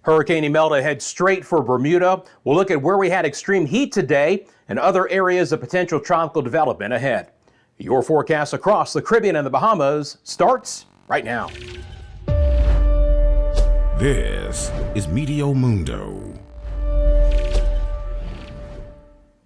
Hurricane Imelda heads straight for Bermuda. We'll look at where we had extreme heat today and other areas of potential tropical development ahead. Your forecast across the Caribbean and the Bahamas starts right now. This is Meteo Mundo.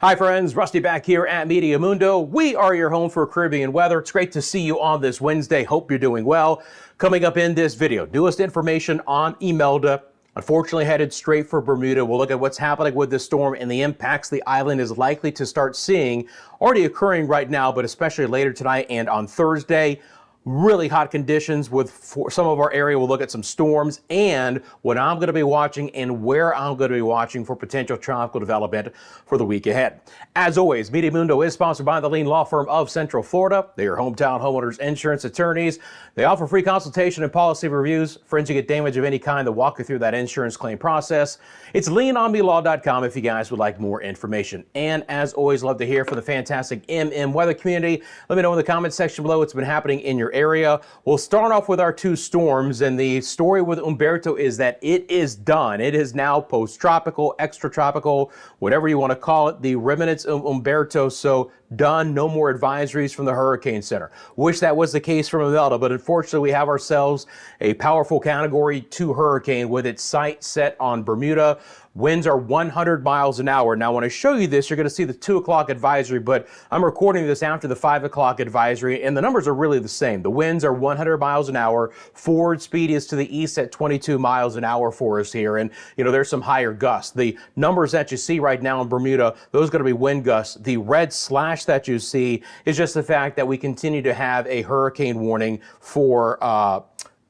Hi friends, Rusty back here at Meteo Mundo. We are your home for Caribbean weather. It's great to see you on this Wednesday. Hope you're doing well. Coming up in this video, newest information on Imelda. Unfortunately headed straight for Bermuda. We'll look at what's happening with this storm and the impacts the island is likely to start seeing, already occurring right now, but especially later tonight and on Thursday. Really hot conditions for some of our area. We'll look at some storms and what I'm going to be watching and where I'm going to be watching for potential tropical development for the week ahead. As always, Meteo Mundo is sponsored by the Lean Law Firm of Central Florida. They are hometown homeowners insurance attorneys. They offer free consultation and policy reviews. Friends, you get damage of any kind to walk you through that insurance claim process. It's leanonmelaw.com if you guys would like more information. And as always, love to hear from the fantastic MM weather community. Let me know in the comments section below what's been happening in your area. We'll start off with our two storms, and the story with Umberto is that it is done. It is now post-tropical, extratropical, whatever you want to call it, the remnants of Umberto. So done, no more advisories from the Hurricane Center. Wish that was the case from Imelda, but unfortunately we have ourselves a powerful Category 2 hurricane with its sight set on Bermuda. Winds are 100 miles an hour. Now, when I show you this, you're going to see the 2 o'clock advisory, but I'm recording this after the 5 o'clock advisory, and the numbers are really the same. The winds are 100 miles an hour. Forward speed is to the east at 22 miles an hour for us here, and there's some higher gusts. The numbers that you see right now in Bermuda, those are going to be wind gusts. The red slash that you see is just the fact that we continue to have a hurricane warning for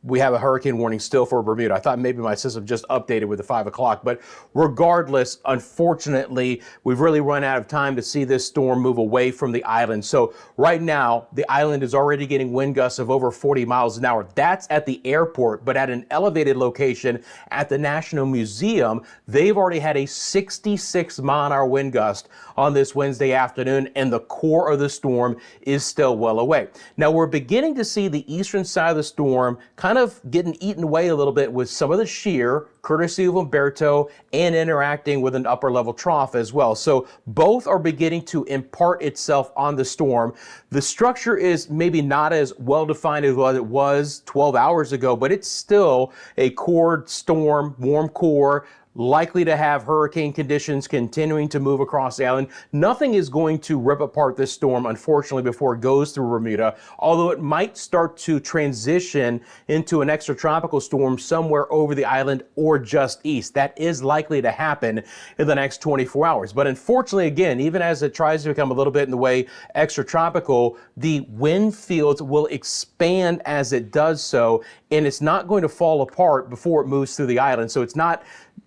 we have a hurricane warning still for Bermuda. I thought maybe my system just updated with the 5 o'clock, but regardless, unfortunately, we've really run out of time to see this storm move away from the island. So right now, the island is already getting wind gusts of over 40 miles an hour. That's at the airport, but at an elevated location at the National Museum, they've already had a 66 mile an hour wind gust on this Wednesday afternoon, and the core of the storm is still well away. Now, we're beginning to see the eastern side of the storm kind of getting eaten away a little bit with some of the shear, courtesy of Umberto, and interacting with an upper level trough as well. So both are beginning to impart itself on the storm. The structure is maybe not as well defined as what it was 12 hours ago, but it's still a core storm, warm core, likely to have hurricane conditions continuing to move across the island. Nothing is going to rip apart this storm, unfortunately, before it goes through Bermuda, although it might start to transition into an extratropical storm somewhere over the island or just east. That is likely to happen in the next 24 hours. But unfortunately, again, even as it tries to become a little bit in the way extratropical, the wind fields will expand as it does so, and it's not going to fall apart before it moves through the island. So it's not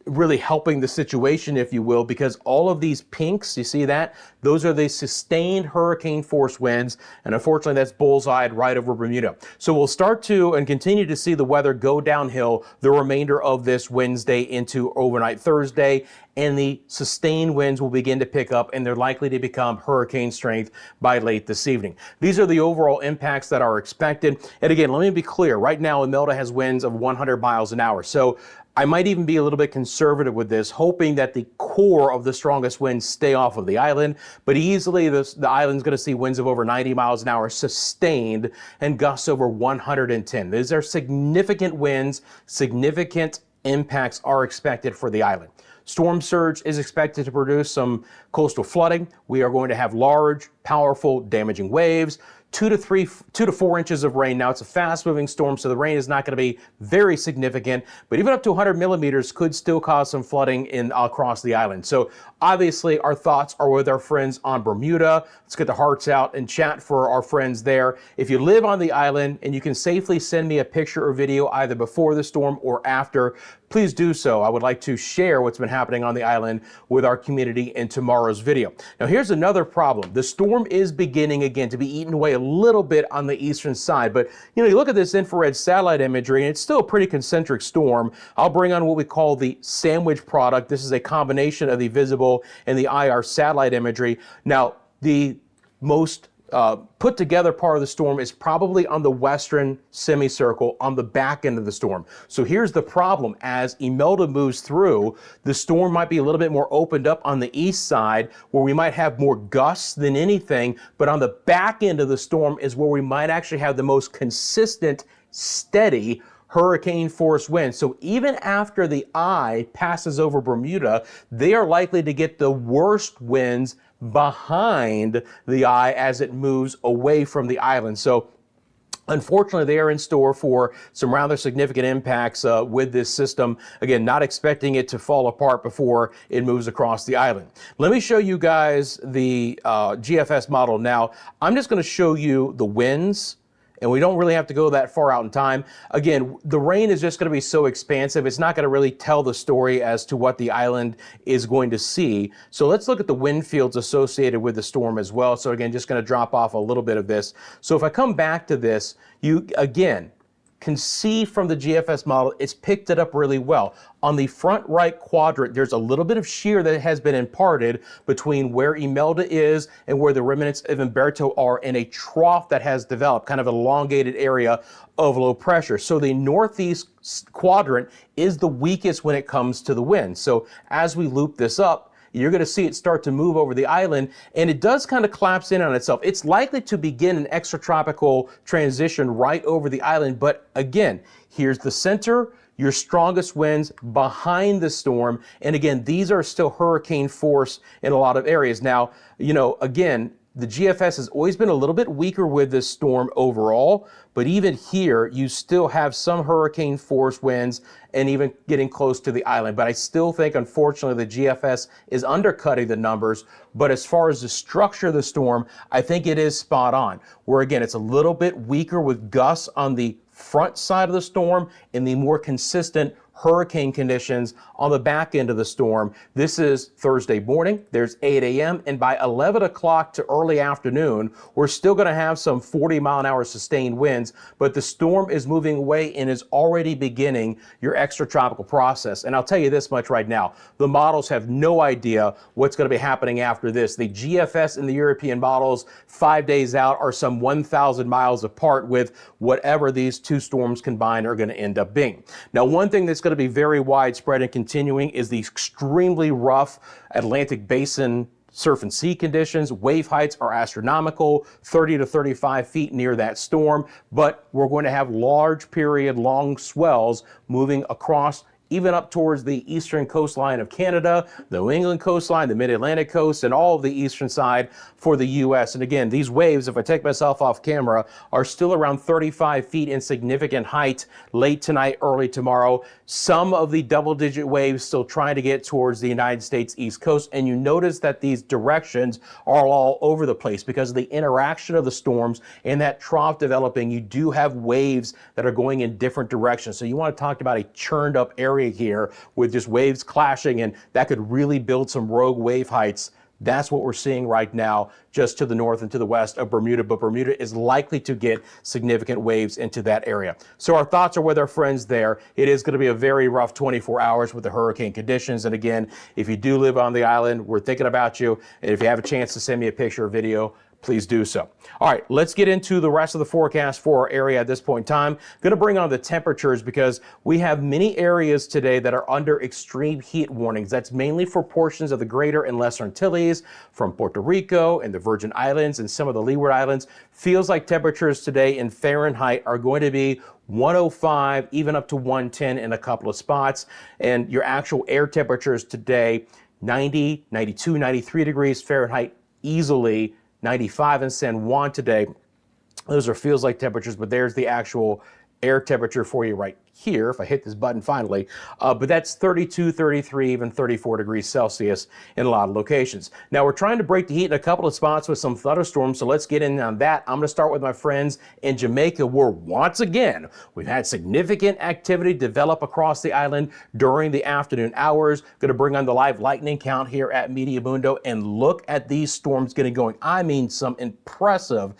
really helping the situation, if you will, because all of these pinks, you see that? Those are the sustained hurricane force winds, and unfortunately that's bullseyed right over Bermuda. So we'll start to and continue to see the weather go downhill the remainder of this Wednesday into overnight Thursday, and the sustained winds will begin to pick up, and they're likely to become hurricane strength by late this evening. These are the overall impacts that are expected. And again, let me be clear, right now Imelda has winds of 100 miles an hour. So I might even be a little bit conservative with this, hoping that the core of the strongest winds stay off of the island, but easily the island's going to see winds of over 90 miles an hour sustained and gusts over 110. These are significant winds, significant impacts are expected for the island. Storm surge is expected to produce some coastal flooding. We are going to have large, powerful, damaging waves. 2 to 4 inches of rain. Now, it's a fast-moving storm, so the rain is not going to be very significant, but even up to 100 millimeters could still cause some flooding across the island. So obviously, our thoughts are with our friends on Bermuda. Let's get the hearts out and chat for our friends there. If you live on the island and you can safely send me a picture or video either before the storm or after, please do so. I would like to share what's been happening on the island with our community in tomorrow's video. Now, here's another problem. The storm is beginning again to be eaten away a little bit on the eastern side, but you look at this infrared satellite imagery and it's still a pretty concentric storm. I'll bring on what we call the sandwich product. This is a combination of the visible and the IR satellite imagery. Now, the most put together part of the storm is probably on the western semicircle on the back end of the storm. So here's the problem. As Imelda moves through, the storm might be a little bit more opened up on the east side where we might have more gusts than anything, but on the back end of the storm is where we might actually have the most consistent, steady hurricane force winds. So even after the eye passes over Bermuda, they are likely to get the worst winds behind the eye as it moves away from the island. So unfortunately, they are in store for some rather significant impacts with this system. Again, not expecting it to fall apart before it moves across the island. Let me show you guys the GFS model now. I'm just going to show you the winds, and we don't really have to go that far out in time. Again, the rain is just going to be so expansive, it's not going to really tell the story as to what the island is going to see. So let's look at the wind fields associated with the storm as well. So again, just going to drop off a little bit of this. So if I come back to this, you again can see from the GFS model, it's picked it up really well. On the front right quadrant, there's a little bit of shear that has been imparted between where Imelda is and where the remnants of Umberto are in a trough that has developed, kind of an elongated area of low pressure. So the northeast quadrant is the weakest when it comes to the wind. So as we loop this up, you're going to see it start to move over the island, and it does kind of collapse in on itself. It's likely to begin an extratropical transition right over the island, but again, here's the center, your strongest winds behind the storm, and again, these are still hurricane force in a lot of areas. Now, you know, again, the GFS has always been a little bit weaker with this storm overall, but even here, you still have some hurricane force winds and even getting close to the island. But I still think, unfortunately, the GFS is undercutting the numbers. But as far as the structure of the storm, I think it is spot on. Where again, it's a little bit weaker with gusts on the front side of the storm and the more consistent hurricane conditions on the back end of the storm. This is Thursday morning, there's 8 a.m. and by 11 o'clock to early afternoon, we're still going to have some 40-mile-an-hour sustained winds, but the storm is moving away and is already beginning your extratropical process. And I'll tell you this much right now, the models have no idea what's going to be happening after this. The GFS and the European models 5 days out are some 1,000 miles apart with whatever these two storms combined are going to end up being. Now, one thing that's going to be very widespread and continuing is the extremely rough Atlantic Basin surf and sea conditions. Wave heights are astronomical, 30 to 35 feet near that storm, but we're going to have large period long swells moving across even up towards the eastern coastline of Canada, the New England coastline, the mid-Atlantic coast, and all of the eastern side for the U.S. And again, these waves, if I take myself off camera, are still around 35 feet in significant height late tonight, early tomorrow. Some of the double-digit waves still trying to get towards the United States East Coast. And you notice that these directions are all over the place because of the interaction of the storms and that trough developing. You do have waves that are going in different directions. So you want to talk about a churned up area here with just waves clashing, and that could really build some rogue wave heights. That's what we're seeing right now just to the north and to the west of Bermuda, but Bermuda is likely to get significant waves into that area. So our thoughts are with our friends there. It is going to be a very rough 24 hours with the hurricane conditions. And again, if you do live on the island, we're thinking about you. And if you have a chance to send me a picture or video, please do so. All right, let's get into the rest of the forecast for our area at this point in time. I'm going to bring on the temperatures because we have many areas today that are under extreme heat warnings. That's mainly for portions of the Greater and Lesser Antilles, from Puerto Rico and the Virgin Islands and some of the Leeward Islands. Feels like temperatures today in Fahrenheit are going to be 105, even up to 110 in a couple of spots. And your actual air temperatures today, 90, 92, 93 degrees Fahrenheit easily. 95 in San Juan today. Those are feels like temperatures, but there's the actual air temperature for you right here, if I hit this button finally. But that's 32, 33, even 34 degrees Celsius in a lot of locations. Now we're trying to break the heat in a couple of spots with some thunderstorms, so let's get in on that. I'm going to start with my friends in Jamaica, where once again, we've had significant activity develop across the island during the afternoon hours. Going to bring on the live lightning count here at Meteo Mundo and look at these storms getting going. I mean, some impressive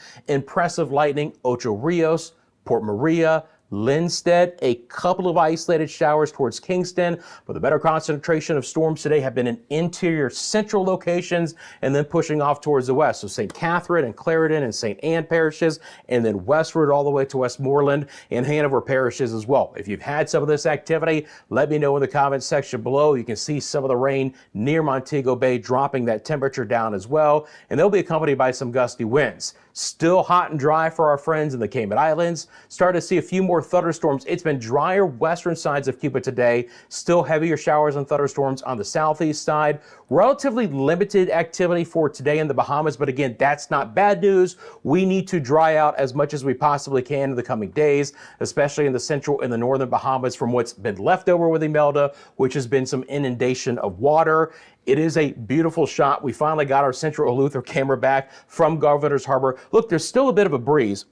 lightning. Ocho Rios, Port Maria, Linstead, a couple of isolated showers towards Kingston, but the better concentration of storms today have been in interior central locations and then pushing off towards the west. So St. Catherine and Clarendon and St. Anne parishes, and then westward all the way to Westmoreland and Hanover parishes as well. If you've had some of this activity, let me know in the comments section below. You can see some of the rain near Montego Bay dropping that temperature down as well, and they'll be accompanied by some gusty winds. Still hot and dry for our friends in the Cayman Islands. Starting to see a few more thunderstorms. It's been drier western sides of Cuba today. Still heavier showers and thunderstorms on the southeast side. Relatively limited activity for today in the Bahamas, but again, that's not bad news. We need to dry out as much as we possibly can in the coming days, especially in the central and the northern Bahamas from what's been left over with Imelda, which has been some inundation of water. It is a beautiful shot. We finally got our central Eleuthera camera back from Governor's Harbor. Look, there's still a bit of a breeze,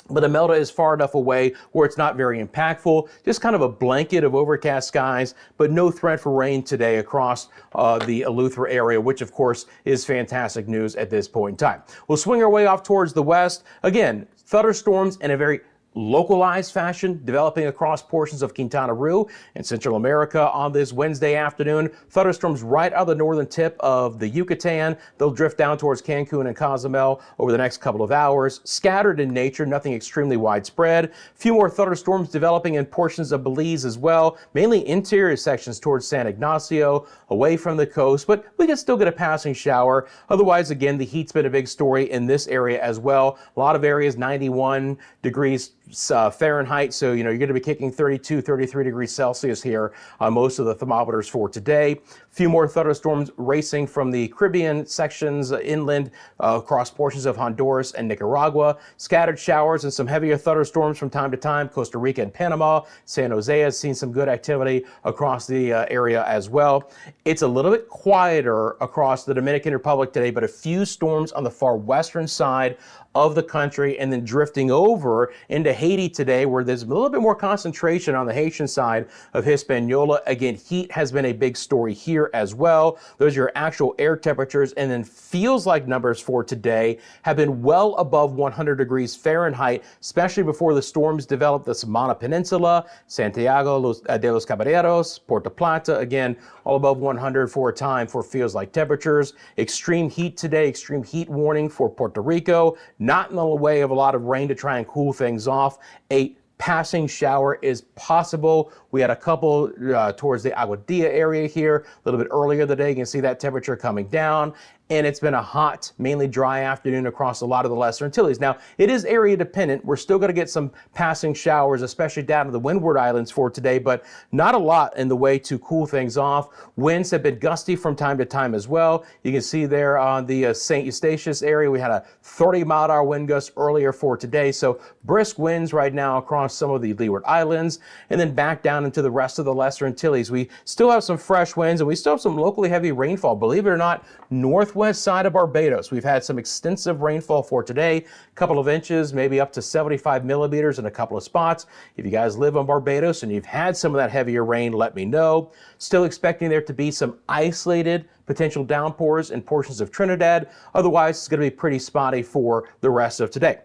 but Imelda is far enough away where it's not very impactful. Just kind of a blanket of overcast skies, but no threat for rain today across the Eleuthera area, which of course is fantastic news at this point in time. We'll swing our way off towards the west. Again, thunderstorms in a very localized fashion developing across portions of Quintana Roo and Central America on this Wednesday afternoon. Thunderstorms right out of the northern tip of the Yucatan. They'll drift down towards Cancun and Cozumel over the next couple of hours. Scattered in nature, nothing extremely widespread. A few more thunderstorms developing in portions of Belize as well, mainly interior sections towards San Ignacio, away from the coast, but we can still get a passing shower. Otherwise, again, the heat's been a big story in this area as well. A lot of areas 91 degrees Fahrenheit, so you're going to be kicking 32, 33 degrees Celsius here on most of the thermometers for today. A few more thunderstorms racing from the Caribbean sections inland across portions of Honduras and Nicaragua. Scattered showers and some heavier thunderstorms from time to time. Costa Rica and Panama. San Jose has seen some good activity across the area as well. It's a little bit quieter across the Dominican Republic today, but a few storms on the far western side of the country, and then drifting over into Haiti today, where there's a little bit more concentration on the Haitian side of Hispaniola. Again, heat has been a big story here as well. Those are your actual air temperatures, and then feels like numbers for today have been well above 100 degrees Fahrenheit, especially before the storms developed the Samana Peninsula, Santiago de los Caballeros, Puerto Plata, again, all above 100 for a time for feels like temperatures. Extreme heat today, extreme heat warning for Puerto Rico. Not in the way of a lot of rain to try and cool things off. A passing shower is possible. We had a couple towards the Aguadilla area here a little bit earlier today. You can see that temperature coming down. And it's been a hot, mainly dry afternoon across a lot of the Lesser Antilles. Now, it is area dependent. We're still going to get some passing showers, especially down to the Windward Islands for today, but not a lot in the way to cool things off. Winds have been gusty from time to time as well. You can see there on the St. Eustatius area, we had a 30-mile-an-hour wind gust earlier for today. So brisk winds right now across some of the Leeward Islands, and then back down into the rest of the Lesser Antilles. We still have some fresh winds, and we still have some locally heavy rainfall. Believe it or not, northwest side of Barbados, we've had some extensive rainfall for today, a couple of inches, maybe up to 75 millimeters in a couple of spots. If you guys live on Barbados and you've had some of that heavier rain, let me know. Still expecting there to be some isolated potential downpours in portions of Trinidad. Otherwise, it's going to be pretty spotty for the rest of today.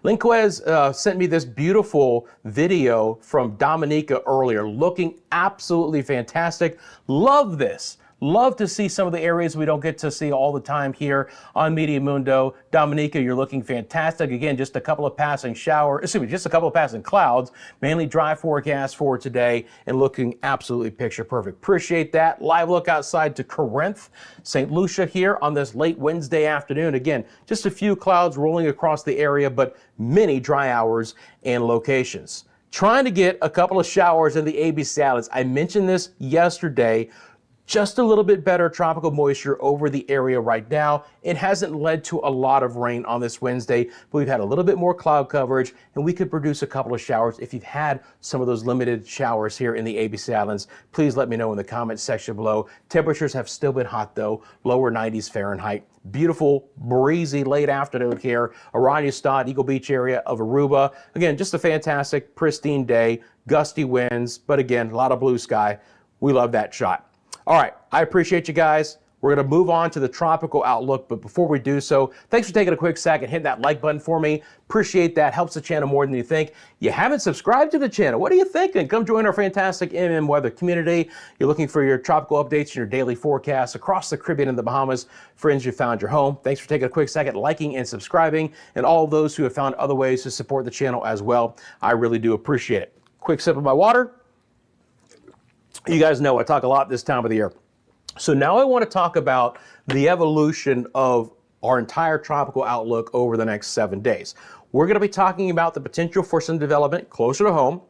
Linquez sent me this beautiful video from Dominica earlier, looking absolutely fantastic. Love this. Love to see some of the areas we don't get to see all the time here on Meteo Mundo. Dominica, you're looking fantastic. Again, just a couple of passing just a couple of passing clouds, mainly dry forecast for today, and looking absolutely picture perfect. Appreciate that. Live look outside to Corinth, St. Lucia here on this late Wednesday afternoon. Again, just a few clouds rolling across the area, but many dry hours and locations. Trying to get a couple of showers in the ABC Islands. I mentioned this yesterday. Just a little bit better tropical moisture over the area right now. It hasn't led to a lot of rain on this Wednesday, but we've had a little bit more cloud coverage, and we could produce a couple of showers. If you've had some of those limited showers here in the ABC Islands, please let me know in the comments section below. Temperatures have still been hot though, lower 90s Fahrenheit. Beautiful, breezy late afternoon here, Aranyastad, Eagle Beach area of Aruba. Again, just a fantastic, pristine day, gusty winds, but again, a lot of blue sky. We love that shot. All right, I appreciate you guys. We're going to move on to the tropical outlook, but before we do so, thanks for taking a quick second, hit that like button for me. Appreciate that. Helps the channel more than you think. You haven't subscribed to the channel. What are you thinking? Come join our fantastic MM weather community. You're looking for your tropical updates and your daily forecasts across the Caribbean and the Bahamas. Friends, you found your home. Thanks for taking a quick second, liking and subscribing, and all of those who have found other ways to support the channel as well. I really do appreciate it. Quick sip of my water. You guys know I talk a lot this time of the year. So now I want to talk about the evolution of our entire tropical outlook over the next 7 days. We're going to be talking about the potential for some development closer to home.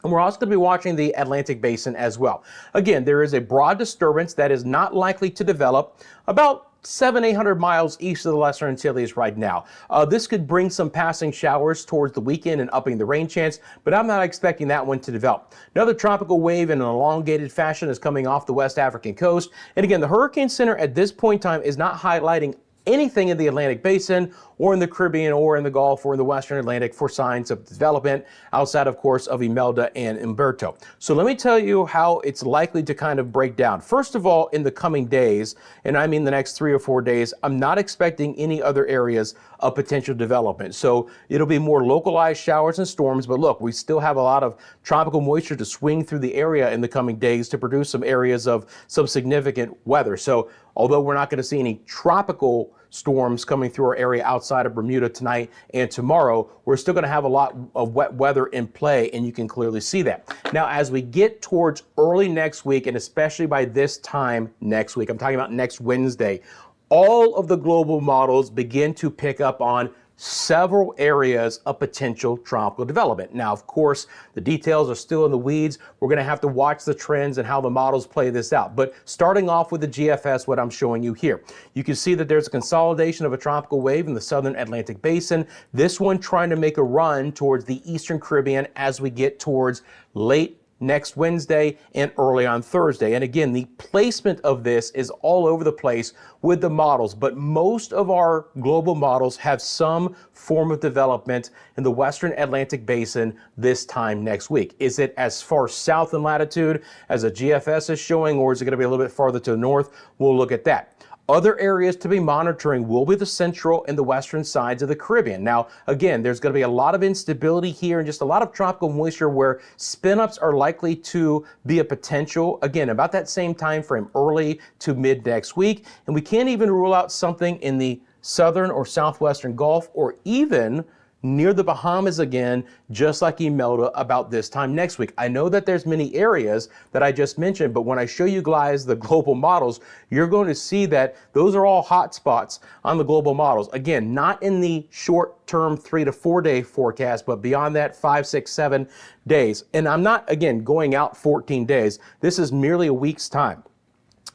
And we're also going to be watching the Atlantic Basin as well. Again, there is a broad disturbance that is not likely to develop about 700-800 miles east of the Lesser Antilles right now. This could bring some passing showers towards the weekend and upping the rain chance, but I'm not expecting that one to develop. Another tropical wave in an elongated fashion is coming off the West African coast. And again, the Hurricane Center at this point in time is not highlighting anything in the Atlantic Basin or in the Caribbean or in the Gulf or in the Western Atlantic for signs of development outside, of course, of Imelda and Umberto. So let me tell you how it's likely to kind of break down. First of all, in the coming days, and I mean the next 3 or 4 days, I'm not expecting any other areas of potential development. So it'll be more localized showers and storms, but look, we still have a lot of tropical moisture to swing through the area in the coming days to produce some areas of some significant weather. So although we're not going to see any tropical storms coming through our area outside of Bermuda tonight and tomorrow, we're still going to have a lot of wet weather in play, and you can clearly see that. Now, as we get towards early next week, and especially by this time next week, I'm talking about next Wednesday, all of the global models begin to pick up on several areas of potential tropical development. Now, of course, the details are still in the weeds. We're going to have to watch the trends and how the models play this out. But starting off with the GFS, what I'm showing you here, you can see that there's a consolidation of a tropical wave in the southern Atlantic Basin. This one trying to make a run towards the eastern Caribbean as we get towards late next Wednesday and early on Thursday. And again, the placement of this is all over the place with the models, but most of our global models have some form of development in the Western Atlantic Basin this time next week. Is it as far south in latitude as a GFS is showing, or is it going to be a little bit farther to the north? We'll look at that. Other areas to be monitoring will be the central and the western sides of the Caribbean. Now, again, there's going to be a lot of instability here and just a lot of tropical moisture where spin-ups are likely to be a potential, again, about that same time frame, early to mid next week. And we can't even rule out something in the southern or southwestern Gulf or even near the Bahamas again, just like Imelda about this time next week. I know that there's many areas that I just mentioned, but when I show you guys the global models, you're going to see that those are all hot spots on the global models. Again, not in the short-term 3 to 4 day forecast, but beyond that 5, 6, 7 days. And I'm not, again, going out 14 days. This is merely a week's time.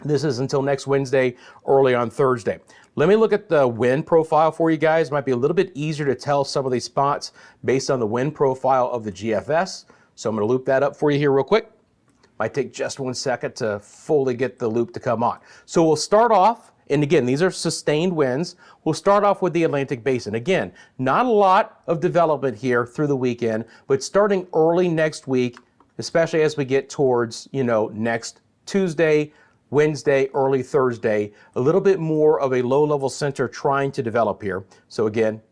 This is until next Wednesday, early on Thursday. Let me look at the wind profile for you guys. Might be a little bit easier to tell some of these spots based on the wind profile of the GFS. So I'm going to loop that up for you here real quick. Might take just 1 second to fully get the loop to come on. So we'll start off, and again, these are sustained winds. We'll start off with the Atlantic Basin. Again, not a lot of development here through the weekend, but starting early next week, especially as we get towards, next Tuesday, Wednesday, early Thursday, a little bit more of a low-level center trying to develop here. So again,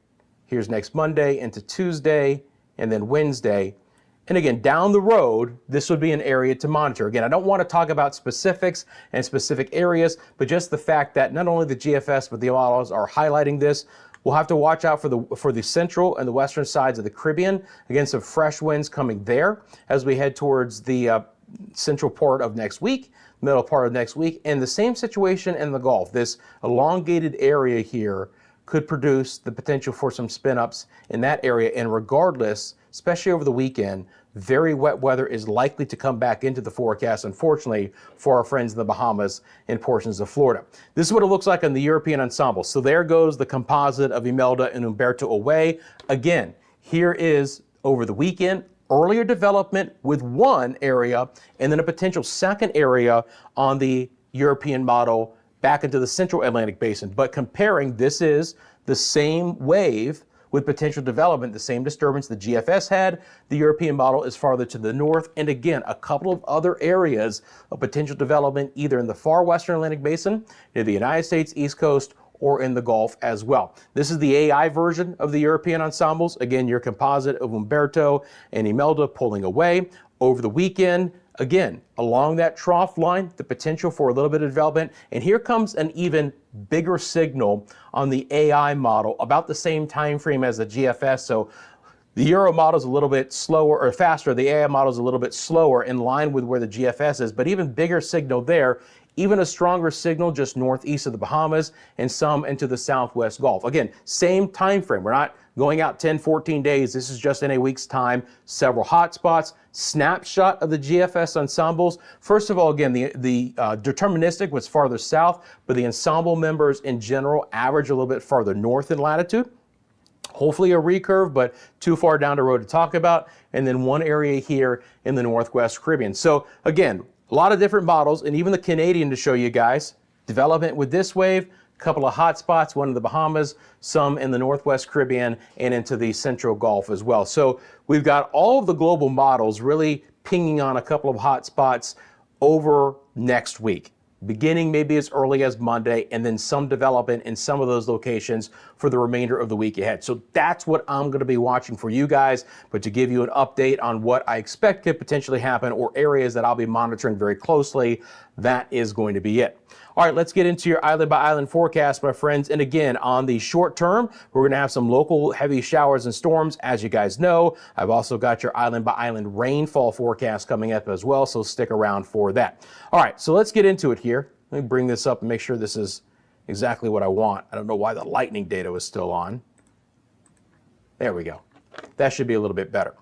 here's next Monday into Tuesday, and then Wednesday. And again, down the road, this would be an area to monitor. Again, I don't want to talk about specifics and specific areas, but just the fact that not only the GFS, but the models are highlighting this. We'll have to watch out for the central and the western sides of the Caribbean. Again, some fresh winds coming there as we head towards the central part of next week, middle part of next week, and the same situation in the Gulf. This elongated area here could produce the potential for some spin-ups in that area, and regardless, especially over the weekend, very wet weather is likely to come back into the forecast, unfortunately, for our friends in the Bahamas and portions of Florida. This is what it looks like in the European ensemble. So there goes the composite of Imelda and Umberto away. Again, here is over the weekend, earlier development with one area, and then a potential second area on the European model back into the central Atlantic Basin. But comparing, this is the same wave with potential development. The same disturbance the GFS had, the European model is farther to the north. And again, a couple of other areas of potential development, either in the far western Atlantic basin, near the United States East Coast, or in the Gulf as well. This is the AI version of the European ensembles. Again, your composite of Umberto and Imelda pulling away. Over the weekend, again, along that trough line, the potential for a little bit of development. And here comes an even bigger signal on the AI model, about the same time frame as the GFS. So the Euro model is a little bit slower or faster. The AI model is a little bit slower, in line with where the GFS is, but even bigger signal there. Even a stronger signal just northeast of the Bahamas and some into the southwest Gulf. Again, same time frame. We're not going out 10, 14 days. This is just in a week's time. Several hot spots. Snapshot of the GFS ensembles. First of all, again, the deterministic was farther south, but the ensemble members in general average a little bit farther north in latitude. Hopefully a recurve, but too far down the road to talk about. And then one area here in the Northwest Caribbean. So again, a lot of different models, and even the Canadian to show you guys. Development with this wave, a couple of hot spots, one in the Bahamas, some in the Northwest Caribbean, and into the Central Gulf as well. So we've got all of the global models really pinging on a couple of hot spots over next week, beginning maybe as early as Monday, and then some development in some of those locations for the remainder of the week ahead. So that's what I'm going to be watching for you guys, but to give you an update on what I expect could potentially happen or areas that I'll be monitoring very closely, that is going to be it. All right, let's get into your island by island forecast, my friends. And again, on the short term, we're going to have some local heavy showers and storms, as you guys know. I've also got your island by island rainfall forecast coming up as well, so stick around for that. All right, so let's get into it here. Let me bring this up and make sure this is exactly what I want. I don't know why the lightning data was still on. There we go. That should be a little bit better.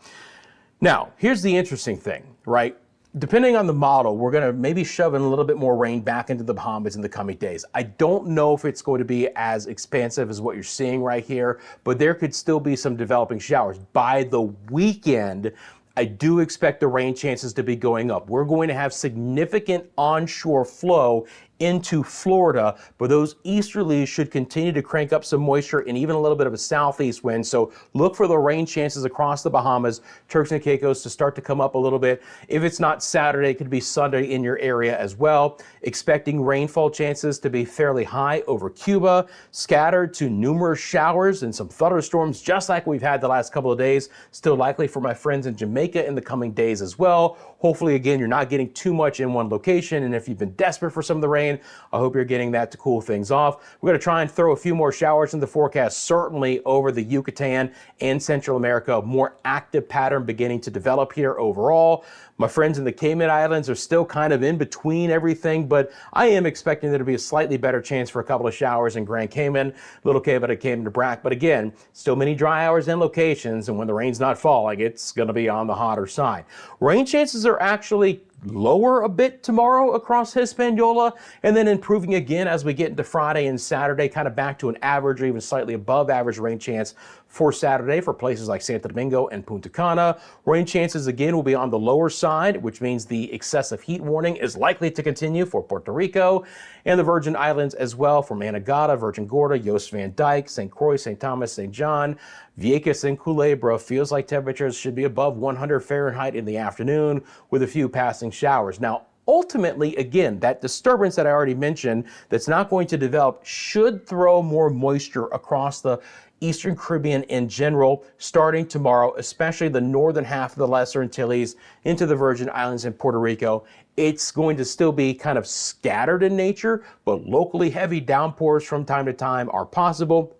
Now, here's the interesting thing, right? Depending on the model, we're going to maybe shove in a little bit more rain back into the Bahamas in the coming days. I don't know if it's going to be as expansive as what you're seeing right here, but there could still be some developing showers. By the weekend, I do expect the rain chances to be going up. We're going to have significant onshore flow into Florida, but those easterlies should continue to crank up some moisture and even a little bit of a southeast wind. So look for the rain chances across the Bahamas, Turks and Caicos to start to come up a little bit. If it's not Saturday, it could be Sunday in your area as well. Expecting rainfall chances to be fairly high over Cuba, scattered to numerous showers and some thunderstorms just like we've had the last couple of days. Still likely for my friends in Jamaica in the coming days as well. Hopefully, again, you're not getting too much in one location, and if you've been desperate for some of the rain, I hope you're getting that to cool things off. We're going to try and throw a few more showers in the forecast, certainly over the Yucatan and Central America. More active pattern beginning to develop here overall. My friends in the Cayman Islands are still kind of in between everything, but I am expecting there to be a slightly better chance for a couple of showers in Grand Cayman, Little Cayman, and Cayman to Brac. But again, still many dry hours and locations, and when the rain's not falling, it's going to be on the hotter side. Rain chances are actually lower a bit tomorrow across Hispaniola, and then improving again as we get into Friday and Saturday, kind of back to an average or even slightly above average rain chance for Saturday for places like Santo Domingo and Punta Cana. Rain chances again will be on the lower side, which means the excessive heat warning is likely to continue for Puerto Rico and the Virgin Islands as well, from Anegada, Virgin Gorda, Yost Van Dyke, St. Croix, St. Thomas, St. John, Vieques, and Culebra. Feels like temperatures should be above 100 Fahrenheit in the afternoon with a few passing showers. Now, ultimately, again, that disturbance that I already mentioned that's not going to develop should throw more moisture across the Eastern Caribbean in general, starting tomorrow, especially the northern half of the Lesser Antilles into the Virgin Islands and Puerto Rico. It's going to still be kind of scattered in nature, but locally heavy downpours from time to time are possible.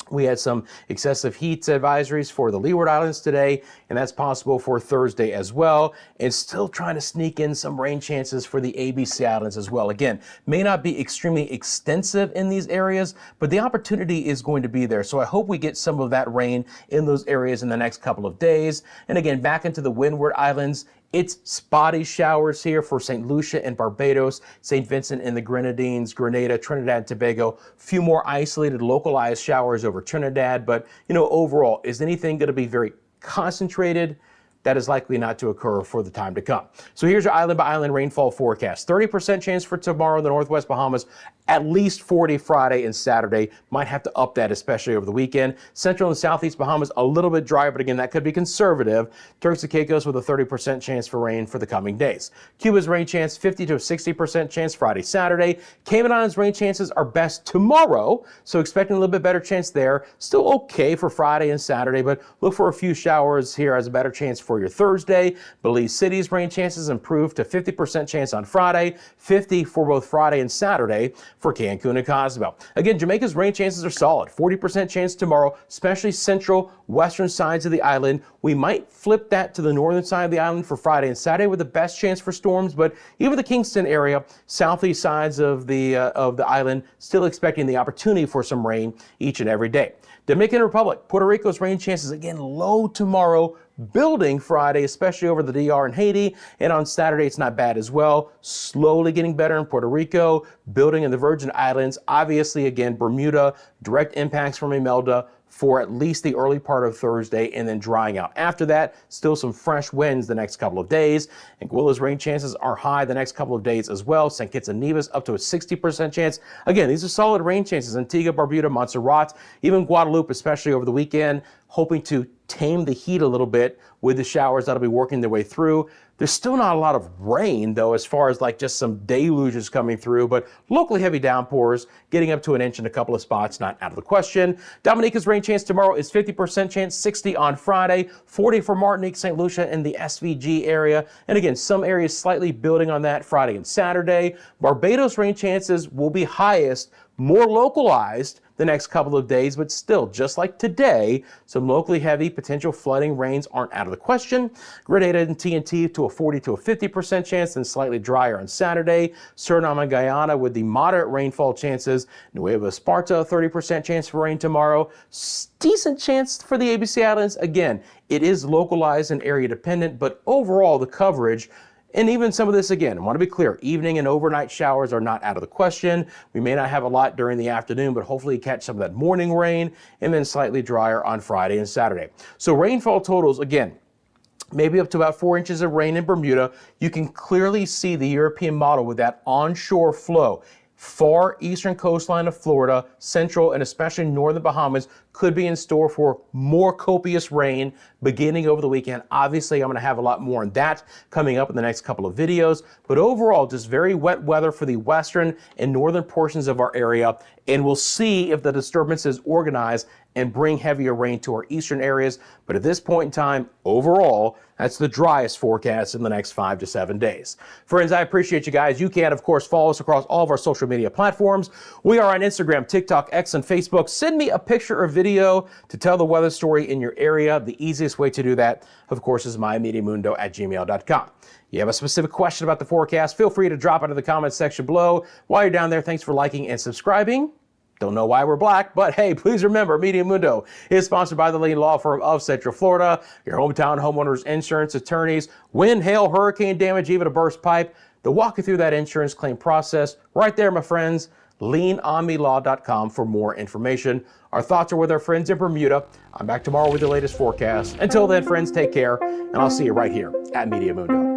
We had some excessive heat advisories for the Leeward Islands today, and that's possible for Thursday as well. And still trying to sneak in some rain chances for the ABC Islands as well. Again, may not be extremely extensive in these areas, but the opportunity is going to be there. So I hope we get some of that rain in those areas in the next couple of days. And again, back into the Windward Islands, it's spotty showers here for St. Lucia and Barbados, St. Vincent and the Grenadines, Grenada, Trinidad and Tobago. A few more isolated, localized showers over Trinidad. But, you know, overall, is anything going to be very concentrated? That is likely not to occur for the time to come. So here's your island by island rainfall forecast. 30% chance for tomorrow in the Northwest Bahamas, at least 40 Friday and Saturday. Might have to up that, especially over the weekend. Central and southeast Bahamas, a little bit drier, but again, that could be conservative. Turks and Caicos with a 30% chance for rain for the coming days. Cuba's rain chance, 50 to 60% chance Friday, Saturday. Cayman Islands rain chances are best tomorrow, so expecting a little bit better chance there. Still okay for Friday and Saturday, but look for a few showers here as a better chance for your Thursday. Belize City's rain chances improve to 50% chance on Friday, 50 for both Friday and Saturday for Cancun and Cozumel. Again, Jamaica's rain chances are solid. 40% chance tomorrow, especially central, western sides of the island. We might flip that to the northern side of the island for Friday and Saturday with the best chance for storms, but even the Kingston area, southeast sides of the island, still expecting the opportunity for some rain each and every day. Dominican Republic, Puerto Rico's rain chances again low tomorrow, building Friday, especially over the DR and Haiti, and on Saturday it's not bad as well. Slowly getting better in Puerto Rico, building in the Virgin Islands. Obviously, again, Bermuda, direct impacts from Imelda for at least the early part of Thursday, and then drying out. After that, still some fresh winds the next couple of days. Anguilla's rain chances are high the next couple of days as well. St. Kitts and Nevis up to a 60% chance. Again, these are solid rain chances. Antigua, Barbuda, Montserrat, even Guadeloupe, especially over the weekend, hoping to tame the heat a little bit with the showers that'll be working their way through. There's still not a lot of rain, though, as far as like just some deluges coming through, but locally heavy downpours getting up to an inch in a couple of spots, not out of the question. Dominica's rain chance tomorrow is 50% chance, 60 on Friday, 40 for Martinique, St. Lucia, and the SVG area. And again, some areas slightly building on that Friday and Saturday. Barbados rain chances will be highest, more localized the next couple of days, but still, just like today, some locally heavy potential flooding rains aren't out of the question. Grenada and TNT to a 40 to a 50% chance, and slightly drier on Saturday. Suriname and Guyana with the moderate rainfall chances. Nueva Esparta, 30% chance for rain tomorrow. Decent chance for the ABC Islands. Again, it is localized and area dependent, but overall the coverage, and even some of this, again, I want to be clear, evening and overnight showers are not out of the question. We may not have a lot during the afternoon, but hopefully catch some of that morning rain, and then slightly drier on Friday and Saturday. So rainfall totals, again, maybe up to about 4 inches of rain in Bermuda. You can clearly see the European model with that onshore flow. Far eastern coastline of Florida, central and especially northern Bahamas could be in store for more copious rain beginning over the weekend. Obviously, I'm going to have a lot more on that coming up in the next couple of videos, but overall, just very wet weather for the western and northern portions of our area, and we'll see if the disturbances organize and bring heavier rain to our eastern areas. But at this point in time, overall, that's the driest forecast in the next 5 to 7 days. Friends, I appreciate you guys. You can, of course, follow us across all of our social media platforms. We are on Instagram, TikTok, X, and Facebook. Send me a picture or video to tell the weather story in your area. The easiest way to do that, of course, is myMediaMundo@gmail.com. You have a specific question about the forecast, feel free to drop it in the comments section below. While you're down there, thanks for liking and subscribing. Don't know why we're black, but hey, please remember, Meteo Mundo is sponsored by the leading law firm of Central Florida, your hometown homeowners insurance attorneys. Wind, hail, hurricane damage, even a burst pipe, they'll walk you through that insurance claim process. Right there, my friends, leanonmelaw.com for more information. Our thoughts are with our friends in Bermuda. I'm back tomorrow with the latest forecast. Until then, friends, take care, and I'll see you right here at Meteo Mundo.